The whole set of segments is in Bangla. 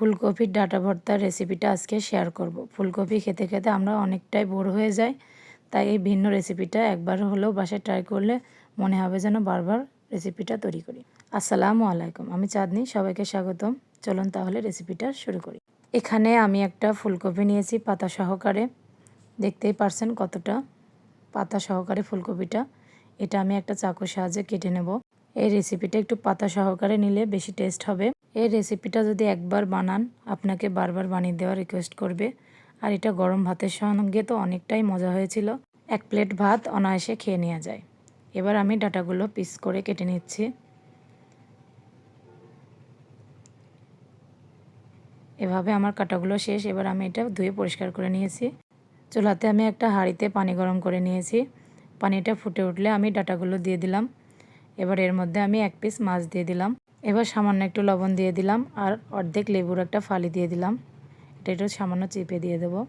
ফুলকপির ডাঁটা ভর্তার রেসিপিটা আজকে শেয়ার করব। ফুলকপি খেতে খেতে আমরা অনেকটাই বোর হয়ে যাই, তাই এই ভিন্ন রেসিপিটা একবার হলেও বাসায় ট্রাই করলে মনে হবে যেন বারবার রেসিপিটা তৈরি করি। আসসালামু আলাইকুম, আমি চাঁদনি, সবাইকে স্বাগতম। চলুন তাহলে রেসিপিটা শুরু করি। এখানে আমি একটা ফুলকপি নিয়েছি পাতা সহকারে, দেখতেই পারছেন কতটা পাতা সহকারে ফুলকপিটা। এটা আমি একটা চাকুর সাহায্যে কেটে নেব। এই রেসিপিটা একটু পাতা সহকারে নিলে বেশি টেস্ট হবে। এই রেসিপিটা যদি একবার বানান আপনাকে বারবার বানিয়ে দেওয়ার রিকোয়েস্ট করবে। আর এটা গরম ভাতের সঙ্গে তো অনেকটাই মজা হয়েছিল। এক প্লেট ভাত অনায়াসে খেয়ে নেওয়া যায়। এবার আমি ডাঁটাগুলো পিস করে কেটে নিচ্ছি। এভাবে আমার কাটাগুলো শেষ। এবার আমি এটা ধুয়ে পরিষ্কার করে নিয়েছি। চুলাতে আমি একটা হাঁড়িতে পানি গরম করে নিয়েছি। পানিটা ফুটে উঠলে আমি ডাঁটাগুলো দিয়ে দিলাম। এবার এর মধ্যে আমি এক পিস মাছ দিয়ে দিলাম। এবার সামান্য একটু লবণ দিয়ে দিলাম আর অর্ধেক লেবুর একটা ফালি দিয়ে দিলাম। এটা একটু সামান্য চিপে দিয়ে দেবো।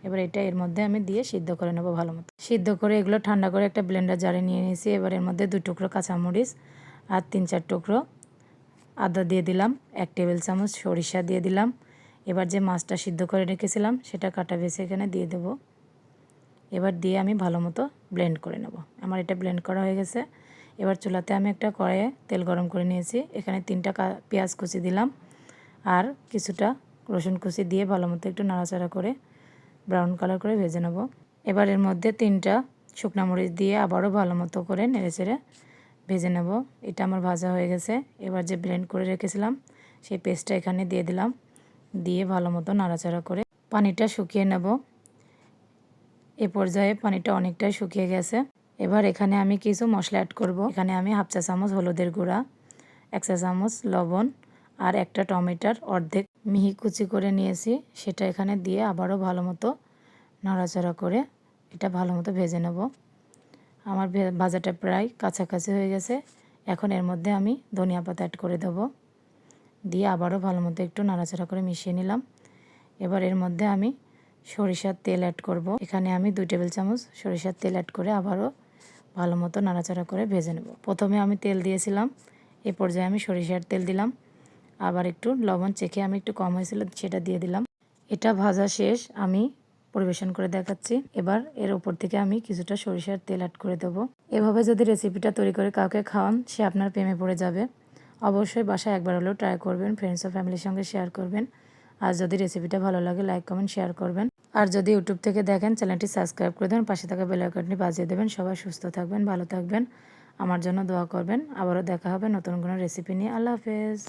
এবার এটা এর মধ্যে আমি দিয়ে সিদ্ধ করে নেবো ভালো মতো। সিদ্ধ করে এগুলো ঠান্ডা করে একটা ব্লেন্ডার জারে নিয়ে নিয়েছি। এবার এর মধ্যে 2 টুকরো কাঁচামরিচ আর 3-4 টুকরো আদা দিয়ে দিলাম। 1 টেবিল চামচ সরিষা দিয়ে দিলাম। এবার যে মাছটা সিদ্ধ করে রেখেছিলাম সেটা কাটা বেছে এখানে দিয়ে দেবো। এবার দিয়ে আমি ভালো মতো ব্লেন্ড করে নেব। আমার এটা ব্লেন্ড করা হয়ে গেছে। এবার চুলাতে আমি একটা কড়াইয়ে তেল গরম করে নিয়েছি। এখানে 3টা পেঁয়াজ কুচি দিলাম আর কিছুটা রসুন কুচি দিয়ে ভালো মতো একটু নাড়াচাড়া করে ব্রাউন কালার করে ভেজে নেব। এবার এর মধ্যে 3টা শুকনো মরিচ দিয়ে আবারও ভালো মতো করে নেড়েচেড়ে ভেজে নেব। এটা আমার ভাজা হয়ে গেছে। এবার যে ব্লেন্ড করে রেখেছিলাম সেই পেস্টটা এখানে দিয়ে দিলাম। দিয়ে ভালো মতো নাড়াচাড়া করে পানিটা শুকিয়ে নেব। এ পর্যায়ে পানিটা অনেকটাই শুকিয়ে গেছে। এবার এখানে আমি কিছু মশলা অ্যাড করব। এখানে আমি 1/2 চা চামচ হলুদের গুঁড়া, 1 চা চামচ লবণ আর একটা টমেটোর অর্ধেক মিহি কুচি করে নিয়েছি, সেটা এখানে দিয়ে আবারও ভালো মতো নাড়াচাড়া করে এটা ভালো মতো ভেজে নেব। আমার ভাজাটা প্রায় কাছাকাছি হয়ে গেছে। এখন এর মধ্যে আমি ধনিয়া পাতা অ্যাড করে দেব। দিয়ে আবারও ভালো মতো একটু নাড়াচাড়া করে মিশিয়ে নিলাম। এবার এর মধ্যে আমি সরিষার তেল অ্যাড করব। এখানে আমি 2 টেবিল চামচ সরিষার তেল অ্যাড করে আবারও ভালো মতো নাড়াচাড়া করে ভেজে নেব। প্রথমে আমি তেল দিয়েছিলাম, এ পর্যায়ে আমি সরিষার তেল দিলাম। আবার একটু লবণ চেখে আমি একটু কম হয়েছিল সেটা দিয়ে দিলাম। এটা ভাজা শেষ, আমি পরিবেশন করে দেখাচ্ছি। এবার এর উপর থেকে আমি কিছুটা সরিষার তেল অ্যাড করে দেবো। এভাবে যদি রেসিপিটা তৈরি করে কাউকে খাওয়ান সে আপনার প্রেমে পড়ে যাবে। অবশ্যই বাসায় একবার হলেও ট্রাই করবেন, ফ্রেন্ডস ও ফ্যামিলির সঙ্গে শেয়ার করবেন। আর যদি রেসিপিটা ভালো লাগে লাইক কমেন্ট শেয়ার করবেন। আর যদি ইউটিউব থেকে দেখেন চ্যানেলটি সাবস্ক্রাইব করে দেবেন, পাশে থাকা বেল আইকনটি বাজিয়ে দেবেন। সবাই সুস্থ থাকবেন, ভালো থাকবেন, আমার জন্য দোয়া করবেন। আবারও দেখা হবে নতুন কোনো রেসিপি নিয়ে। আল্লাহ হাফেজ।